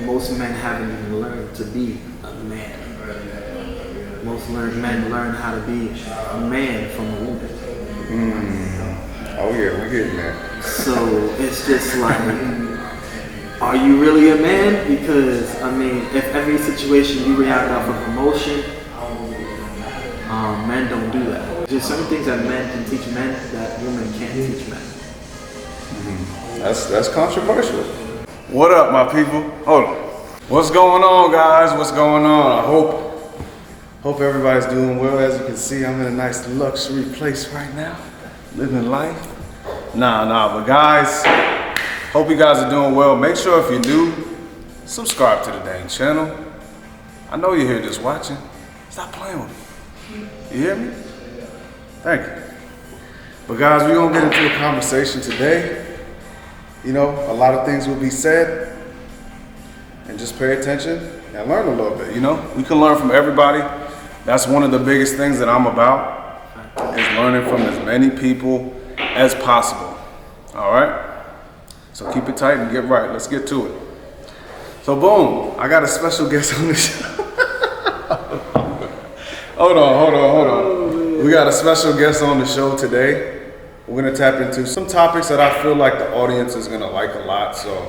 most men haven't even learned to be a man. Most men learn how to be a man from a woman. Oh yeah, we're getting there. So it's just like, are you really a man? Because I mean, if every situation you react off of emotion, men don't do that. There's certain things that men can teach men that women can't teach men. That's controversial. What up, my people? Hold on. What's going on, guys? What's going on? I hope everybody's doing well. As you can see, I'm in a nice luxury place right now, living life. But guys, hope you guys are doing well. Make sure if you're new, subscribe to the dang channel. I know you're here just watching. Stop playing with me. You hear me? Thank you. But guys, we're gonna get into a conversation today. You know, a lot of things will be said, and just pay attention and learn a little bit. You know, we can learn from everybody. That's one of the biggest things that I'm about, is learning from as many people as possible. All right? So keep it tight and get right. Let's get to it. So boom, I got a special guest on the show. Hold on. We got a special guest on the show today. We're gonna tap into some topics that I feel like the audience is gonna like a lot. So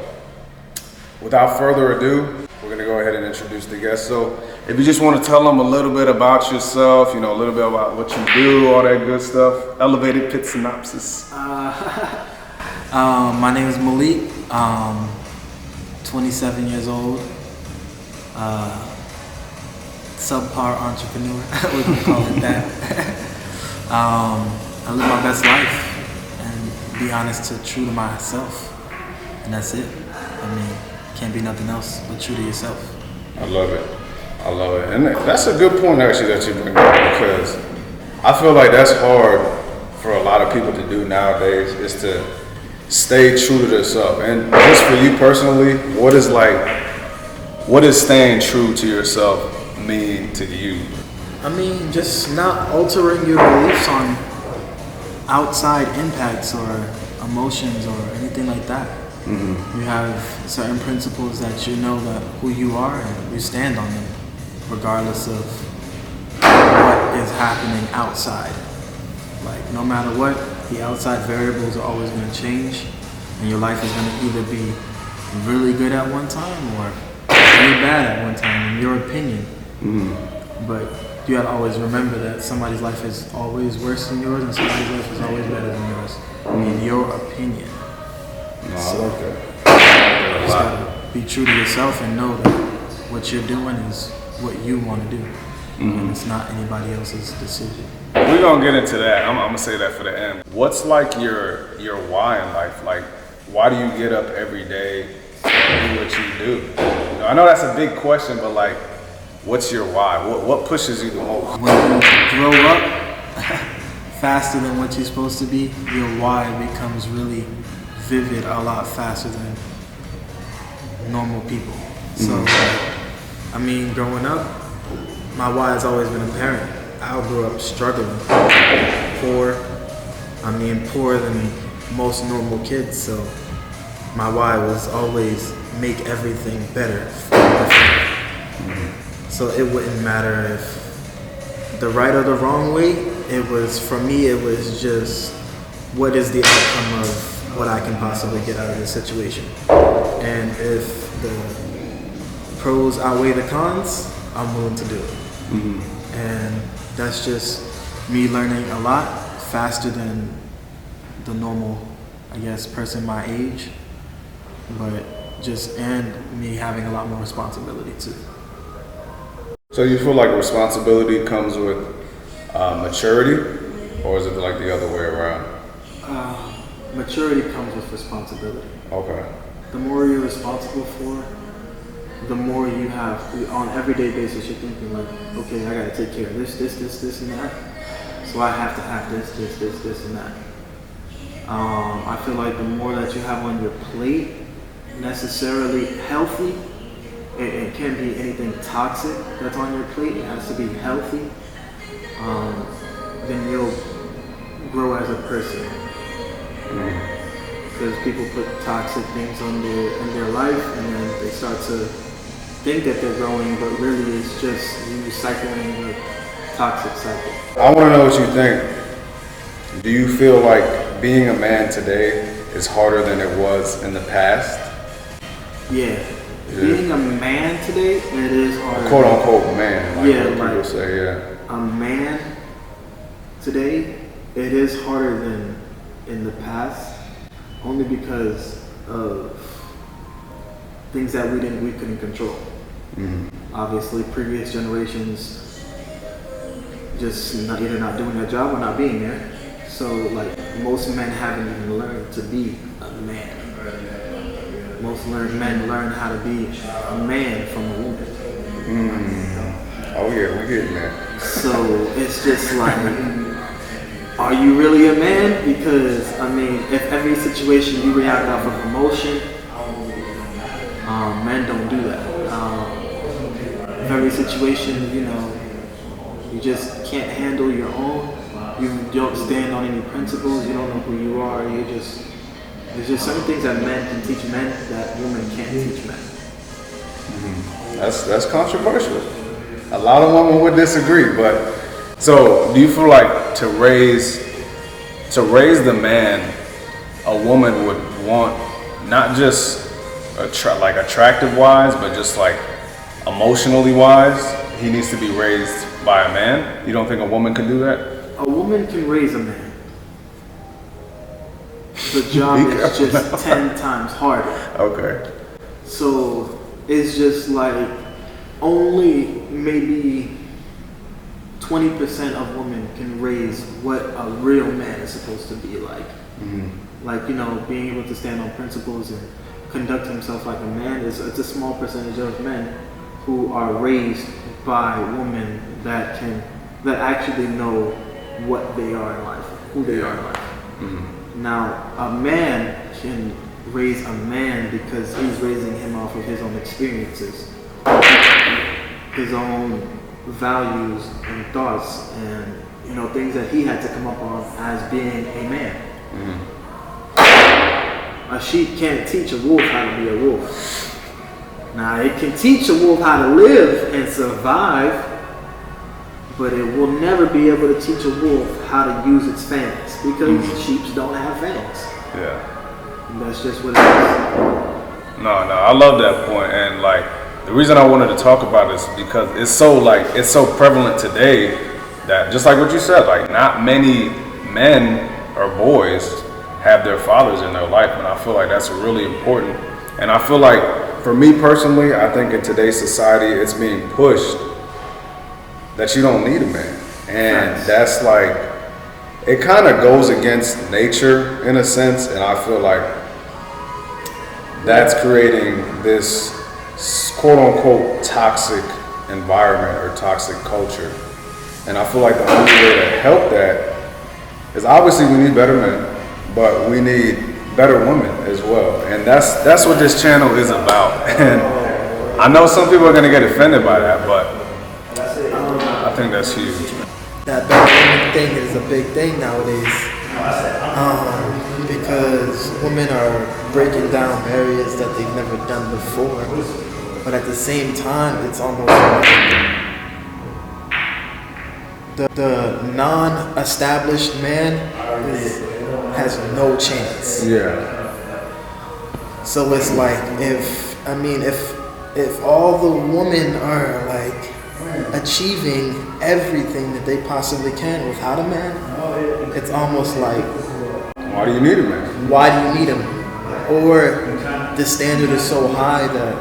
without further ado, we're gonna go ahead and introduce the guest. So if you just wanna tell them a little bit about yourself, you know, a little bit about what you do, all that good stuff, elevated pit synopsis. My name is Malike, 27 years old, subpar entrepreneur, we can call it that. I live my best life and be honest true to myself, and that's it. I mean, can't be nothing else but true to yourself. I love it. And that's a good point actually that you bring up, because I feel like that's hard for a lot of people to do nowadays, is to stay true to themselves. And just for you personally, what is staying true to yourself mean to you? I mean, just not altering your beliefs on outside impacts or emotions or anything like that. You have certain principles that you know that who you are, and you stand on them regardless of what is happening outside. Like, no matter what, the outside variables are always going to change, and your life is going to either be really good at one time or really bad at one time, in your opinion. But you gotta always remember that somebody's life is always worse than yours, and somebody's life is always better than yours, in your opinion. No, I like that. You just gotta be true to yourself and know that what you're doing is what you want to do, and it's not anybody else's decision. We're gonna get into that. I'm gonna say that for the end. What's like your why in life? Like, why do you get up every day and do what you do? You know, I know that's a big question, but like, what's your why? What pushes you the most? When you grow up faster than what you're supposed to be, your why becomes really vivid a lot faster than normal people. So, I mean, growing up, my why has always been apparent. I grew up struggling, poor. I mean, poorer than most normal kids. So, my why was always make everything better for everything. So it wouldn't matter if the right or the wrong way. For me, it was just, what is the outcome of what I can possibly get out of this situation? And if the pros outweigh the cons, I'm willing to do it. And that's just me learning a lot faster than the normal, I guess, person my age, and me having a lot more responsibility too. So you feel like responsibility comes with maturity, or is it like the other way around? Maturity comes with responsibility. Okay. The more you're responsible for, the more you have, on an everyday basis, you're thinking like, okay, I gotta take care of this, and that. So I have to have this, and that. I feel like the more that you have on your plate, necessarily healthy, it can't be anything toxic that's on your plate, it has to be healthy, then you'll grow as a person. because people put toxic things in their life, and then they start to think that they're growing, but really it's just you cycling the toxic cycle. I want to know what you think. Do you feel like being a man today is harder than it was in the past? Yeah. Being a man today, it is harder. Quote unquote man. Like like people say, yeah. A man today, it is harder than in the past, only because of things that we couldn't control. Obviously, previous generations just either not doing their job or not being there. So, like, most men haven't even learned to be a man. Most men learn how to be a man from a woman. Oh yeah, we getting that. So it's just like, are you really a man? Because I mean, if every situation you react off of emotion, men don't do that. If every situation, you just can't handle your own, you don't stand on any principles, you don't know who you are, there's just certain things that men can teach men that women can't teach men. That's controversial. A lot of women would disagree, but so do you feel like to raise the man, a woman would want not just attractive wise, but just like emotionally wise, he needs to be raised by a man? You don't think a woman can do that? A woman can raise a man. The job is just 10 times harder. Okay. So it's just like only maybe 20% of women can raise what a real man is supposed to be like. Like, being able to stand on principles and conduct himself like a man it's a small percentage of men who are raised by women that actually know what they are in life, who they are in life. Now, a man can raise a man because he's raising him off of his own experiences, his own values and thoughts, and things that he had to come up on as being a man. A sheep can't teach a wolf how to be a wolf. Now, it can teach a wolf how to live and survive, but it will never be able to teach a wolf how to use its fangs, because sheep don't have fangs. Yeah. And that's just what it is. No, I love that point, and like the reason I wanted to talk about this is because it's so prevalent today that, just like what you said, like not many men or boys have their fathers in their life, and I feel like that's really important. And I feel like for me personally, I think in today's society it's being pushed that you don't need a man, and that's like, it kind of goes against nature in a sense, and I feel like that's creating this quote unquote toxic environment or toxic culture. And I feel like the only way to help that is, obviously we need better men, but we need better women as well. And that's what this channel is about. And I know some people are gonna get offended by that, but I think that's huge. That better women thing is a big thing nowadays, because women are breaking down barriers that they've never done before. But at the same time, it's almost like the non-established man has no chance. Yeah. So it's like, if all the women are like achieving everything that they possibly can without a man, it's almost like, why do you need a man? Why do you need him? Or the standard is so high that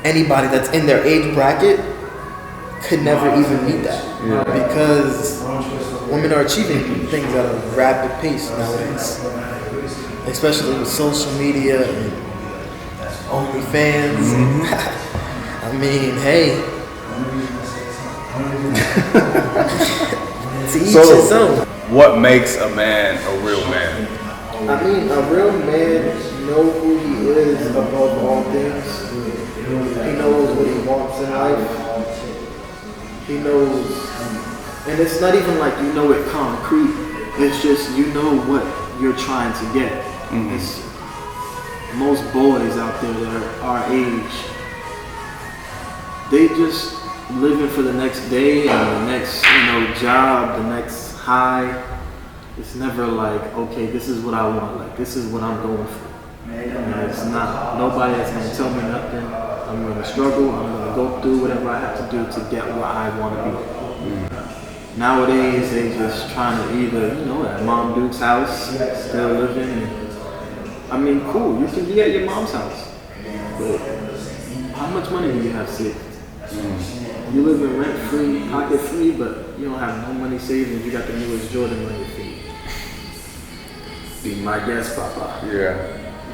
anybody that's in their age bracket could never even meet that. Yeah. Because women are achieving things at a rapid pace nowadays, especially with social media and OnlyFans. I mean, hey, to each his own. What makes a man a real man? I mean, a real man knows who he is above all things. He knows what he wants in life. He knows, and it's not even like you know it concrete. It's just you know what you're trying to get. It's, most boys out there that are our age, they just living for the next day and the next, job, the next high. It's never like, okay, this is what I want. Like, this is what I'm going for. And it's not, nobody that's going to tell me nothing. I'm going to struggle. I'm going to go through whatever I have to do to get where I want to be. Nowadays, they just trying to either, at Mom Duke's house, still living. And, I mean, cool, you can be at your mom's house. But how much money do you have saved? You live in rent-free, pocket-free, but you don't have no money saved and you got the newest Jordan on your feet. Be my guest, Papa. Yeah.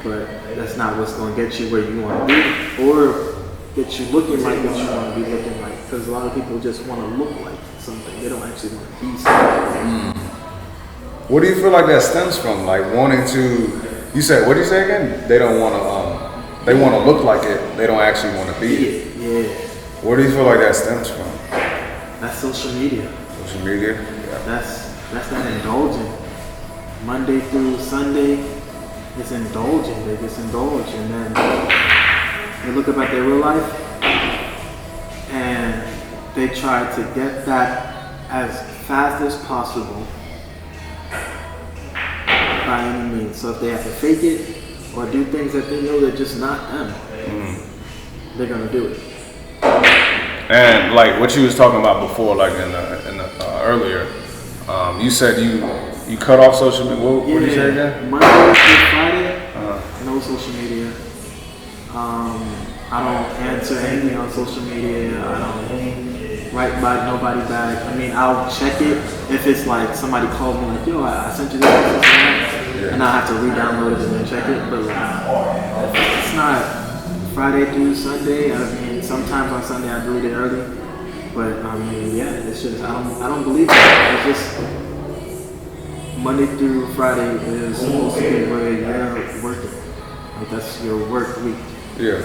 But that's not what's going to get you where you want to be, or get you looking like what you want to be looking like. Because a lot of people just want to look like something. They don't actually want to be something. What do you feel like that stems from? Like wanting to, you said, what did you say again? They don't want to, they want to look like it. They don't actually want to be it. Yeah. Where do you feel like that stems from? That's social media. Social media? Yeah. That's not indulging. Monday through Sunday, it's indulging. They just indulge, and then they look up at their real life, and they try to get that as fast as possible by any means. So if they have to fake it or do things that they know they're just not them, they're gonna do it. And like what you was talking about before, like in the earlier, you said you cut off social media. What did you say again? Monday through Friday, no social media. I don't answer anything on social media. I don't write by nobody back. I mean, I'll check it if it's like somebody calls me like, yo, I sent you this, and I have to re-download it and then check it. But like, it's not Friday through Sunday. I mean, sometimes on Sunday I delete it early. But I mean, yeah, it's just I don't believe it. It's just Monday through Friday is supposed to be where you're working. Like that's your work week. Yeah.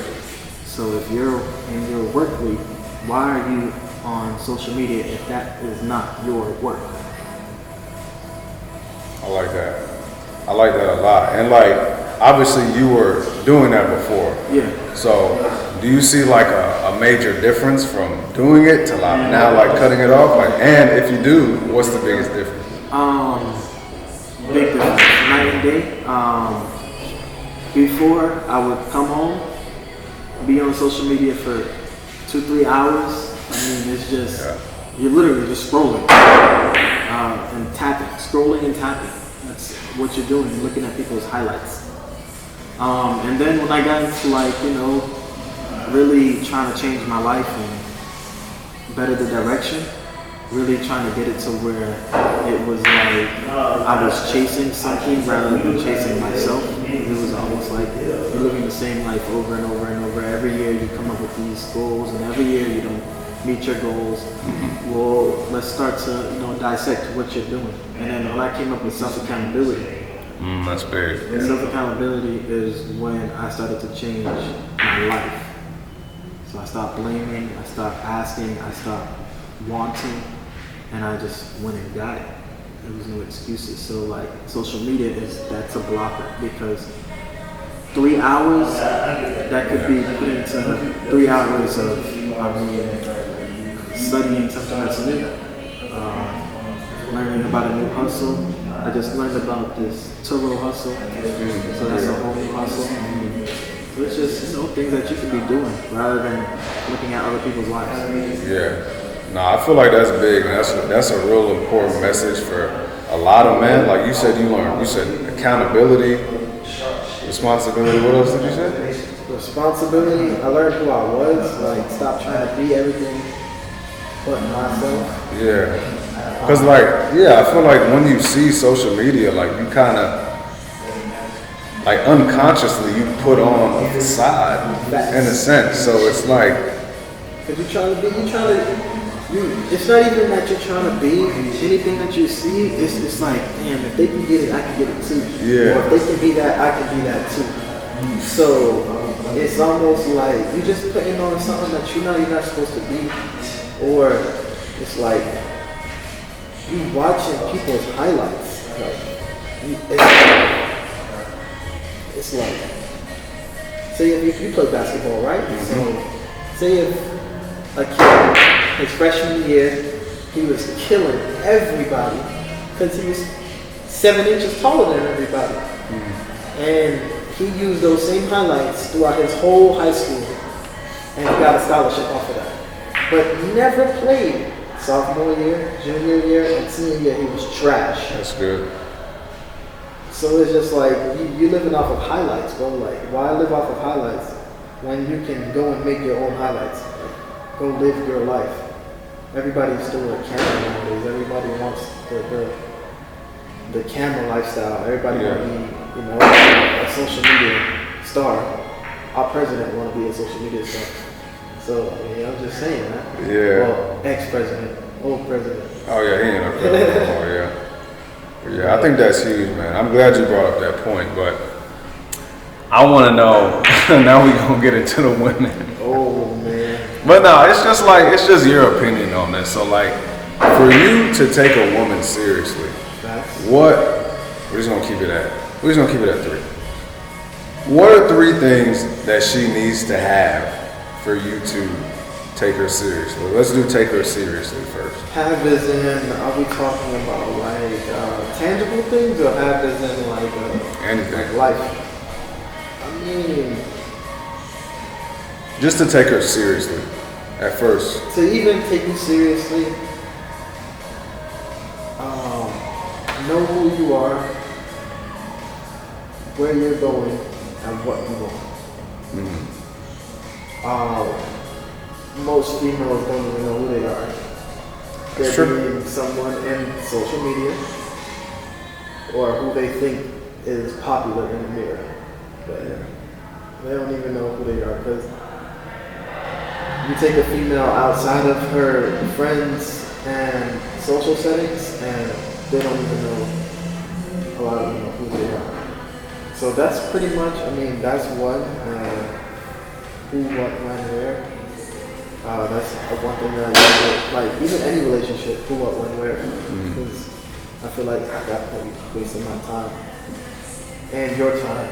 So if you're in your work week, why are you on social media if that is not your work? I like that. I like that a lot. And like, obviously you were doing that before. Yeah. So do you see like a major difference from doing it to like now like cutting it off? Like, and if you do, what's the biggest difference? Big difference, night and day. Before I would come home, be on social media for 2-3 hours. I mean, it's just, you're literally just scrolling and tapping, scrolling and tapping. That's what you're doing, you're looking at people's highlights. And then when I got into like, really trying to change my life and better the direction, really trying to get it to where it was like I was chasing something rather than chasing myself. It was almost like you're living the same life over and over and over. Every year you come up with these goals, and every year you don't meet your goals. Well, let's start to dissect what you're doing. And then when I came up with self-accountability. That's big. And self-accountability is when I started to change my life. So I stopped blaming, I stopped asking, I stopped wanting, and I just went and got it. There was no excuses. So like social media that's a blocker, because 3 hours that could be put into 3 hours of studying something that's new, learning about a new hustle. I just learned about this Turo hustle, so that's a whole new hustle. So it's just things that you could be doing rather than looking at other people's lives. Yeah. No, I feel like that's big, and that's a real important message for a lot of men. Like you said, you said accountability, responsibility. What else did you say? Responsibility. I learned who I was. Like, stop trying to be everything but myself. Yeah. Because I feel like when you see social media, like you kind of, like unconsciously you put on a facade in a sense. So it's like, because it's not even that you're trying to be anything that you see. It's like, damn, if they can get it, I can get it too. Yeah. Or if they can be that, I can be that too. So it's almost like you just putting on something that you're not supposed to be. Or it's like you watching people's highlights. Like, it's like, say if you play basketball, right? So, say if a kid, his freshman year, he was killing everybody because he was 7 inches taller than everybody. And he used those same highlights throughout his whole high school and he got a scholarship off of that. But never played sophomore year, junior year, and senior year. He was trash. That's good. So it's just like you living off of highlights, bro. Like, why live off of highlights when you can go and make your own highlights? Like, go live your life. Everybody's still a camera nowadays. Everybody wants the camera lifestyle. Everybody want to be, a social media star. Our president want to be a social media star. So I mean, I'm just saying, man. Yeah. Well, ex-president, old president. Oh yeah, he ain't up there no more. Yeah, I think that's huge, man. I'm glad you brought up that point, but I want to know. Now we gonna get into the women. Oh man. But no, it's just your opinion on this. So like, for you to take a woman seriously, we're just gonna keep it at 3. What are 3 things that she needs to have for you to take her seriously? Let's do take her seriously first. Have as in, are we talking about like tangible things or have as in like anything? Like life? I mean, just to take her seriously at first. To even take you seriously, know who you are, where you're going, and what you want. Most females don't even know who they are. They're being someone in social media or who they think is popular in the mirror. But they don't even know who they are because you take a female outside of her friends and social settings and they don't even know a lot of them know who they are. So that's pretty much, that's one. Who, what, when, where. That's one thing that I like, even any relationship, who, what, when, where. Because I feel like at that point you're wasting my time and your time.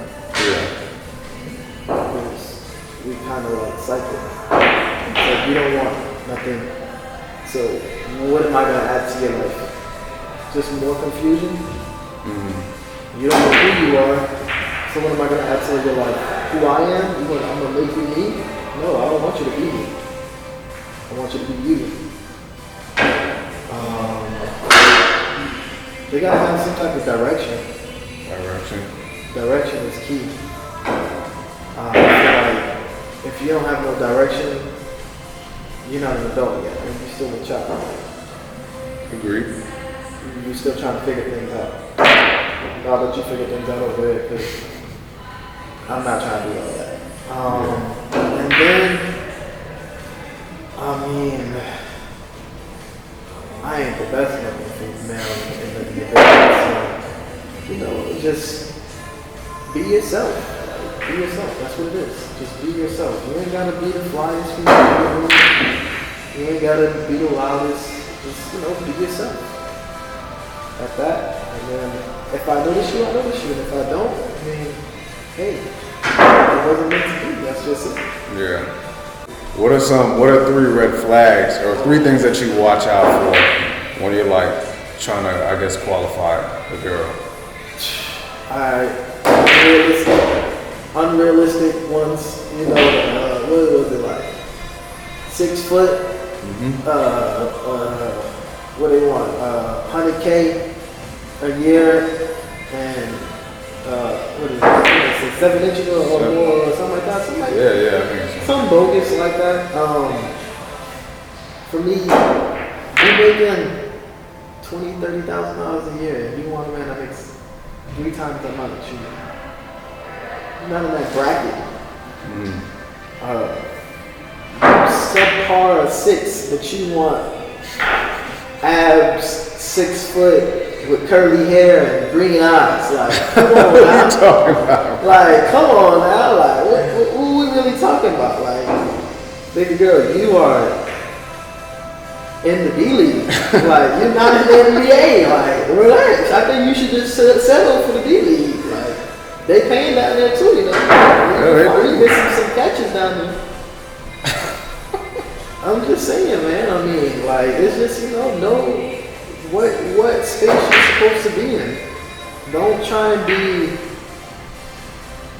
Because we kind of like cycle. Like, you don't want nothing. So what am I going to add to your life? Just more confusion? You don't know who you are, so what am I going to add to your life? Who I am? I'm going to make you me? No, I don't want you to be me. I want you to be you. They got to have some type of direction. Direction is key. I feel like if you don't have no direction, you're not an adult yet. You're still a child. Agreed. You're still trying to figure things out. I'll let you figure things out over there because I'm not trying to do all that. And then, I ain't the best looking female in the business. So, just be yourself. Like, be yourself. That's what it is. Just be yourself. You ain't gotta be the flyest female in the room. You ain't gotta be the loudest. Just, be yourself. At that. And then, if I notice you, I notice you. And if I don't, hey, it wasn't meant to be. That's just it. Yeah. What are 3 red flags or 3 things that you watch out for when you're like trying to, I guess, qualify the girl? Unrealistic ones, what was it like? 6 foot, what do they want? 100K a year, and what is it? 7 inches or more, or something like that. Yeah, I think so. Some bogus like that. For me, you're making $20,000-$30,000 a year, and you want a man that makes 3 times the amount that you make. You're not in that bracket. Subpar 6, but you want abs, 6 foot with curly hair and green eyes. Like, come on now. What are you talking about? Like, come on now. Like, what are we really talking about? Like, baby girl, you are in the D League. Like, you're not in the NBA. Like, relax. I think you should just settle for the D League. Like, They paying down there too, you know. Yeah, they You get some catches down there. I'm just saying, man. I mean, like, it's just, you know what space you're supposed to be in. Don't try and be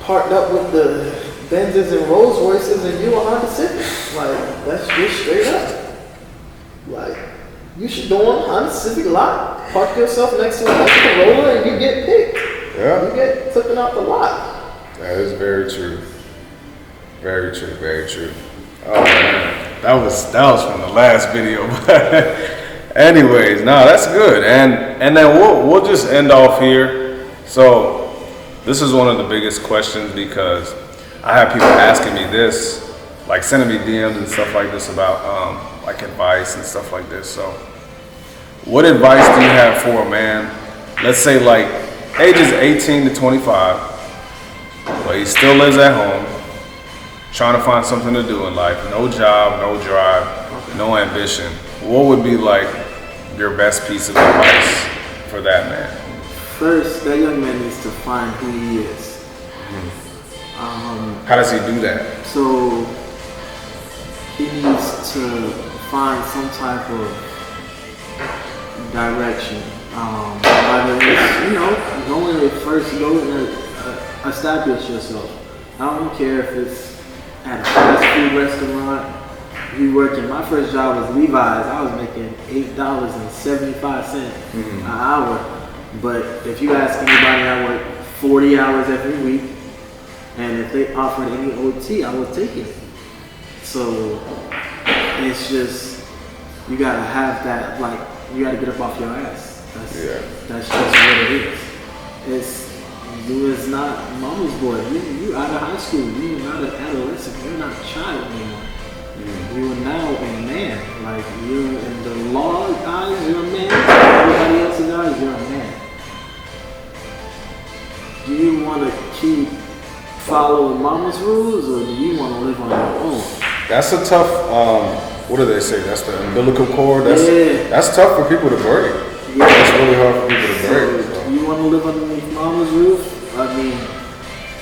parked up with the Benzes and Rolls Royces and you a Honda Civic. Like, that's just straight up. Like, you should go on Honda Civic lot, park yourself next to a Corolla, and you get picked. Yeah. You get taken out the lot. That is very true. Very true, very true. Oh man, that was from the last video. But anyways, no, that's good. And then we'll just end off here. So this is one of the biggest questions because I have people asking me this, like sending me DMs and stuff like this about like advice and stuff like this. So what advice do you have for a man, let's say like ages 18 to 25, but he still lives at home, trying to find something to do in life, no job, no drive, no ambition. What would be like your best piece of advice for that man? First, that young man needs to find who he is. How does he do that? So he needs to find some type of direction. Whether it's, going first, go and establish yourself. I don't care if it's at a fast food restaurant. You working. My first job was Levi's. I was making $8.75 an hour. But if you ask anybody, I work 40 hours every week, and if they offered any OT, I would take it. So it's just, you gotta have that, like, you gotta get up off your ass. That's just what it is. You is not mama's boy. You out of high school. You're not an adolescent. You're not a child anymore. You are now a man. Like, you're in the law eyes, you're a man. Everybody else's eyes, you're a man. Do you want to keep following mama's rules, or do you want to live on your own? That's a tough, what do they say? That's the umbilical cord? That's tough for people to break. Yeah. That's really hard for people to break. So, you want to live underneath mama's roof? I mean,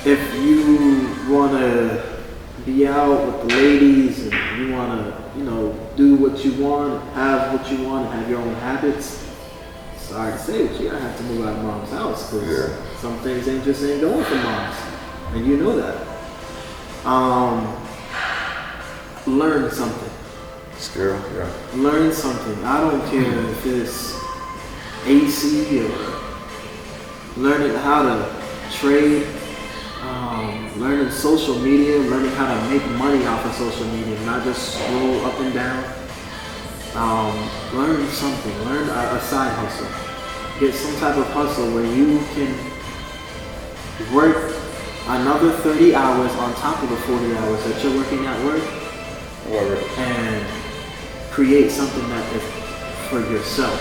if you want to be out with the ladies and you want to, do what you want, have what you want, and have your own habits, sorry to say, but you're going to have to move out of mom's house because some things ain't going for moms. And you know that. Learn something. Skill, yeah. Learn something. I don't care if it's AC or learning how to trade, learning social media, learning how to make money off of social media, not just scroll up and down. Learn something. Learn a side hustle. Get some type of hustle where you can work another 30 hours on top of the 40 hours that you're working at work. And create something that is for yourself.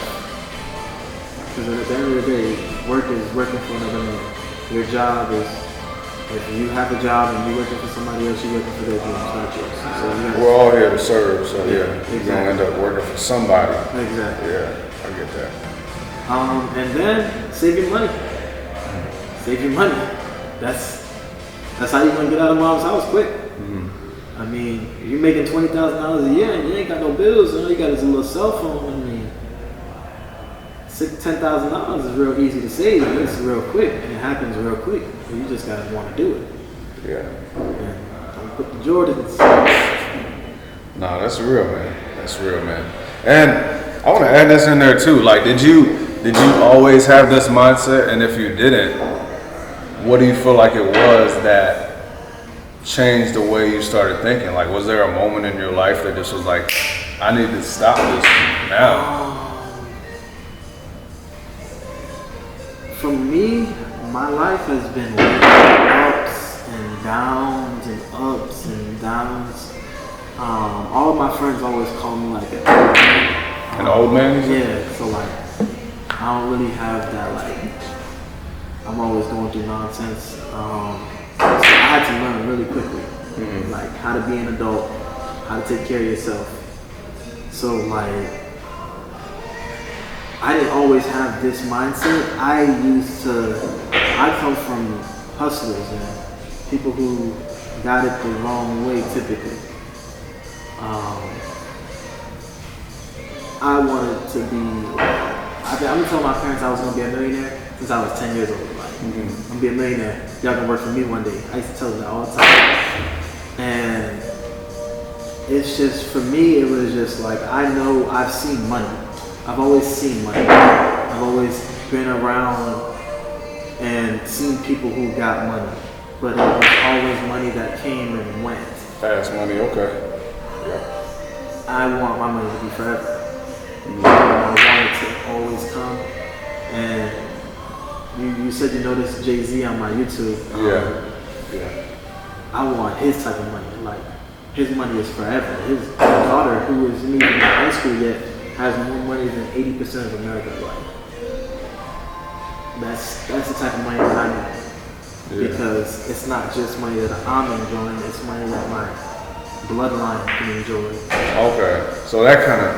Because at the end of the day, work is working for another man. Your job is, if you have a job and you're working for somebody else, you're working for their dreams, not yours. So we're all here to serve, so you're exactly. going to end up working for somebody. Exactly. Yeah, I get that. And then save your money. Save your money. That's how you're going to get out of mom's house quick. I mean, you're making $20,000 a year and you ain't got no bills, all you got is a little cell phone. I mean, $10,000 is real easy to save. It's real quick. It happens real quick. You just got to want to do it. Yeah. And don't put the Jordans. No, that's real, man. That's real, man. And I want to add this in there too. Like, did you always have this mindset? And if you didn't, what do you feel like it was that changed the way you started thinking? Like, was there a moment in your life that just was like, I need to stop this now? For me, my life has been like ups and downs and ups and downs. All of my friends always call me like an old man? Yeah, so like, I don't really have that, like, I'm always going through nonsense. So I had to learn really quickly, like how to be an adult, how to take care of yourself. So like, I didn't always have this mindset. I come from hustlers and people who got it the wrong way typically. I wanted to be, I've been telling my parents I was going to be a millionaire since I was 10 years old. Like, I'm going to be a millionaire. Y'all going to work for me one day. I used to tell them that all the time. And it's just, for me, it was just like, I know I've seen money. I've always seen money. I've always been around and seen people who got money. But it was always money that came and went. Fast money, okay. Yeah. I want my money to be forever. I want it to always come. And you said you noticed Jay-Z on my YouTube. Yeah. I want his type of money. Like, his money is forever. His daughter, who isn't even in high school yet, has more money than 80% of America. Like, that's the type of money that I need. Yeah. Because it's not just money that I'm enjoying, it's money that my bloodline can enjoy. Okay, so that kind of,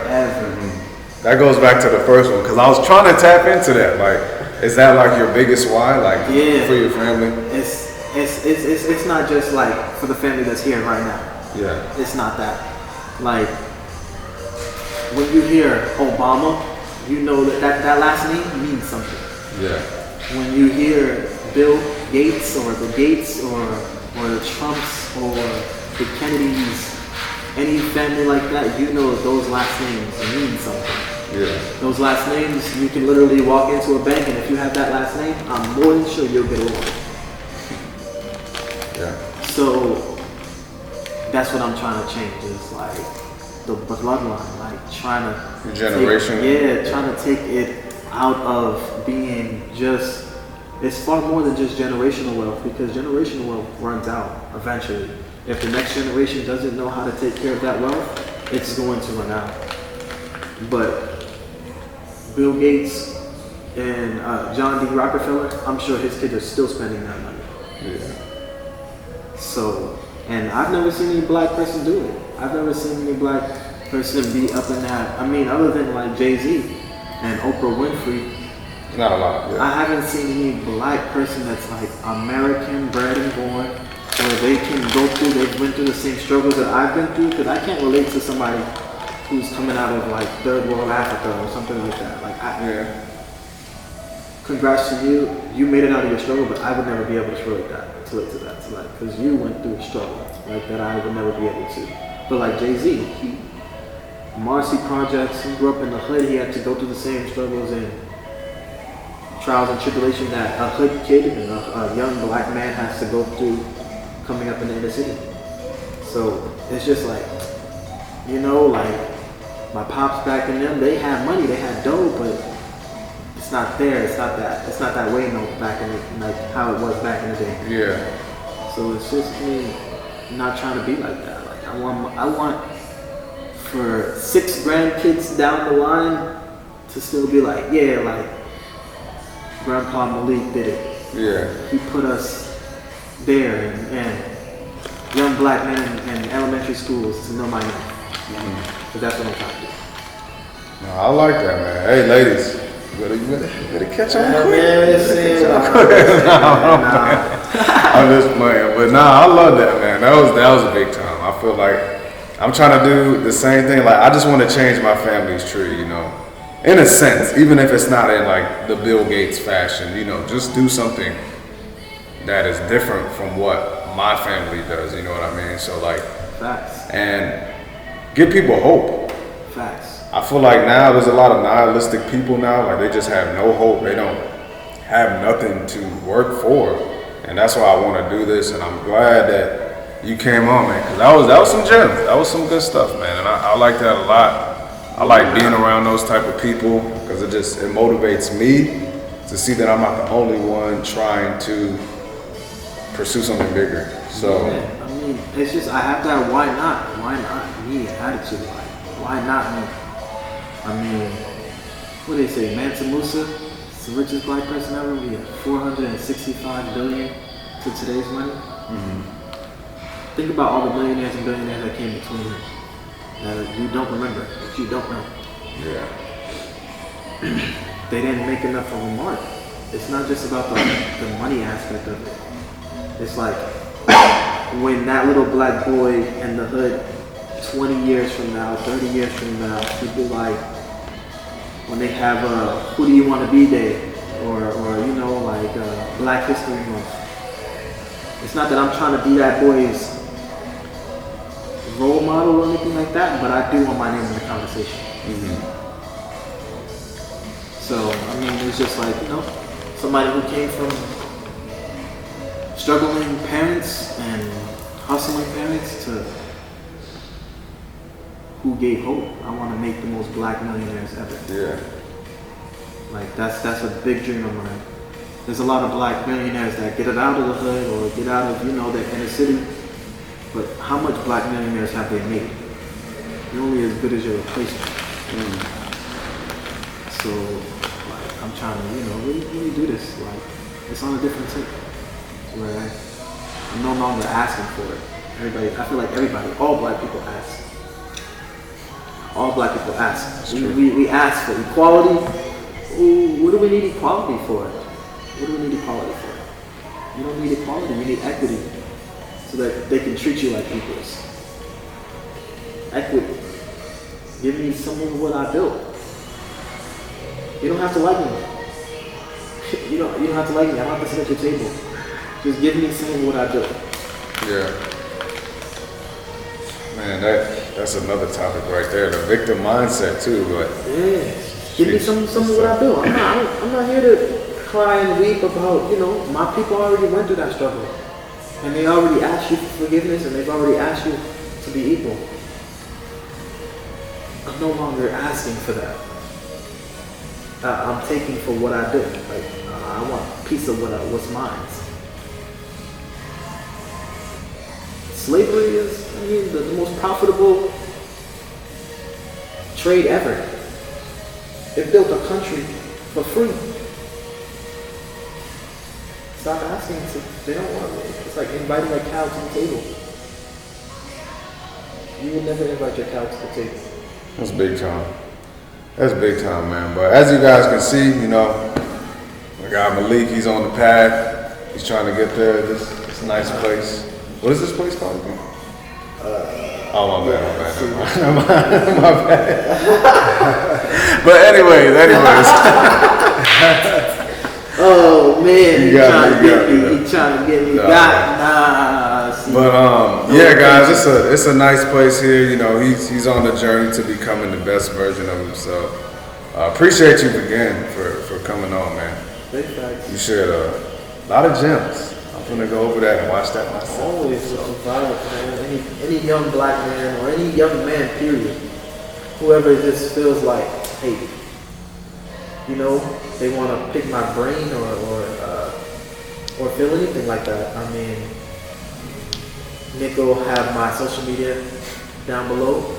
that goes back to the first one, because I was trying to tap into that. Like, is that like your biggest why, like for your family? It's not just like for the family that's here right now. Yeah. It's not that. Like, when you hear Obama, you know that last name means something. Yeah. When you hear Bill Gates or the Gates or the Trumps or the Kennedys, any family like that, you know those last names mean something. Yeah. Those last names, you can literally walk into a bank and if you have that last name, I'm more than sure you'll get a loan. Yeah. So that's what I'm trying to change, is like the bloodline, like trying to generation. trying to take it out of being just, it's far more than just generational wealth, because generational wealth runs out eventually. If the next generation doesn't know how to take care of that wealth, it's going to run out. But Bill Gates and John D. Rockefeller, I'm sure his kids are still spending that money. Yeah. So, and I've never seen any black person do it. I've never seen any black person be up in that. I mean, other than like Jay-Z and Oprah Winfrey, Not a lot. Yeah. I haven't seen any black person that's like American, bred and born, where they can go through, they've went through the same struggles that I've been through, because I can't relate to somebody who's coming out of like third world Africa or something like that. Like, congrats to you, you made it out of your struggle, but I would never be able to relate to that, because you went through a struggle like that I would never be able to. But like Jay-Z, Marcy Projects, he grew up in the hood, he had to go through the same struggles and trials and tribulation that a hood kid and a young black man has to go through coming up in the inner city. So it's just like, you know, like my pops back in them, they had money, they had dough, but it's not there. It's not that way no back in like how it was back in the day. Yeah. So it's just me not trying to be like that. Like I want for 6 grandkids down the line to still be like, yeah, like Grandpa Malike did it. Yeah. He put us there, and young black men in elementary schools to know my name. So that's what I'm trying to do. No, I like that, man. Hey, ladies, you better catch on quick. I'm just playing, but nah, I love that, man. That was a big time. I feel like I'm trying to do the same thing. Like I just want to change my family's tree, you know. In a sense, even if it's not in like the Bill Gates fashion, you know, just do something that is different from what my family does, you know what I mean? So like, Facts. and give people hope. Facts. I feel like now there's a lot of nihilistic people now, like they just have no hope. They don't have nothing to work for. And that's why I want to do this, and I'm glad that you came on, man, because that was some gems. That was some good stuff, man, and I like that a lot. I like being around those type of people because it motivates me to see that I'm not the only one trying to pursue something bigger. So yeah, I mean, it's just I have that why not me attitude. Like, why not me? I mean, what do they say? Mansa Musa, it's the richest black person ever. We have 465 billion to today's money. Think about all the millionaires and billionaires that came between them. That you don't remember, that you don't know. yeah, They didn't make enough of a mark. it's not just about the money aspect of it. It's like when that little black boy in the hood 20 years from now, 30 years from now, people like when they have a Who Do You Want to Be Day or you know, like Black History Month. It's not that I'm trying to be that boy's role model or anything like that, but I do want my name in the conversation. So, I mean, it's just like, you know, somebody who came from struggling parents and hustling parents to who gave hope. I want to make the most black millionaires ever. Yeah. Like, that's a big dream of mine. There's a lot of black millionaires that get it out of the hood or get out of, you know, the inner city. But how much black millionaires have they made? You're only as good as your replacement. So, like, I'm trying to, you know, really do this. Like, it's on a different tip. Where I'm no longer asking for it. I feel like everybody, all black people ask. All black people ask. We ask for equality. Ooh, what do we need equality for? What do we need equality for? You don't need equality, you need equity. So that they can treat you like equals. Equity. Give me some of what I built. You don't have to like me. You don't have to like me. I don't have to sit at your table. Just give me some of what I built. Yeah. Man, that's another topic right there. The victim mindset too, but yeah. Give me some of what I built. I'm not here to cry and weep about, you know, my people already went through that struggle. And they already asked you for forgiveness and they've already asked you to be equal. I'm no longer asking for that. I'm taking for what I did. Like, I want a piece of what's mine. Slavery is, I mean, the most profitable trade ever. It built a country for free. Stop asking. They don't want it. It's like inviting a cow to the table. You will never invite your cow to the table. That's big time. That's big time, man. But as you guys can see, you know, my guy Malik, he's on the path. He's trying to get there. This nice place. What is this place called again? Oh, my bad. My bad. But anyways. Oh man, He trying to get me. But yeah, guys, it's a nice place here. You know, he's on the journey to becoming the best version of himself. Appreciate you again for coming on, man. Big facts. You shared a lot of gems. I'm gonna go over that and watch that myself. Always violent, man. Any young black man or any young man, period. Whoever just feels like, hey, you know, they want to pick my brain or feel anything like that. I mean, Nick will have my social media down below.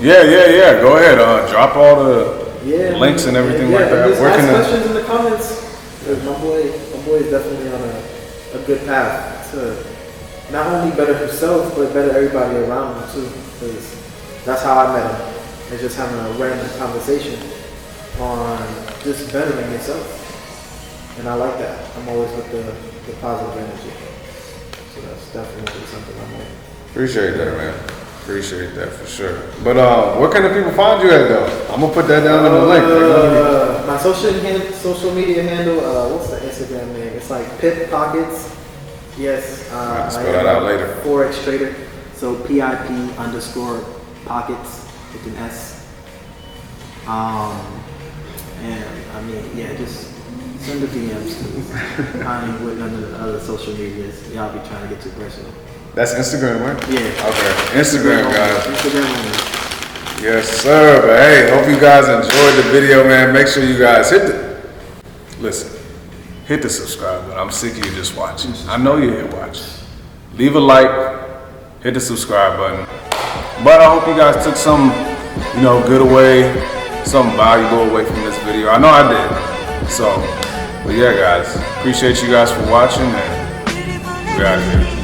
Yeah. Go ahead. Drop all the links and everything like that. Just ask questions in the comments. My boy is definitely on a good path to not only better himself, but better everybody around him too. Because that's how I met him. It's just having a random conversation on just bettering yourself. And I like that. I'm always with the positive energy. So that's definitely something I'm with. Appreciate that, man. Appreciate that for sure. But where can the people find you at though? I'm gonna put that down in the link. My social media handle, what's the Instagram name? It's like Pip Pockets. Yes. I'll spell that out later. Forex trader. So PIP_pockets with an S. And I mean, yeah, just send the DMs. I ain't with none of the other social medias. Y'all be trying to get too personal. That's Instagram, right? Yeah. Okay. Instagram, guys. Instagram only. Yes, sir. But hey, hope you guys enjoyed the video, man. Make sure you guys hit the subscribe button. I'm sick of you just watching. I know you're here watching. Leave a like, hit the subscribe button. But I hope you guys took some, good away, something valuable away from this video. I know I did. So, but yeah, guys, appreciate you guys for watching, and we're out of here.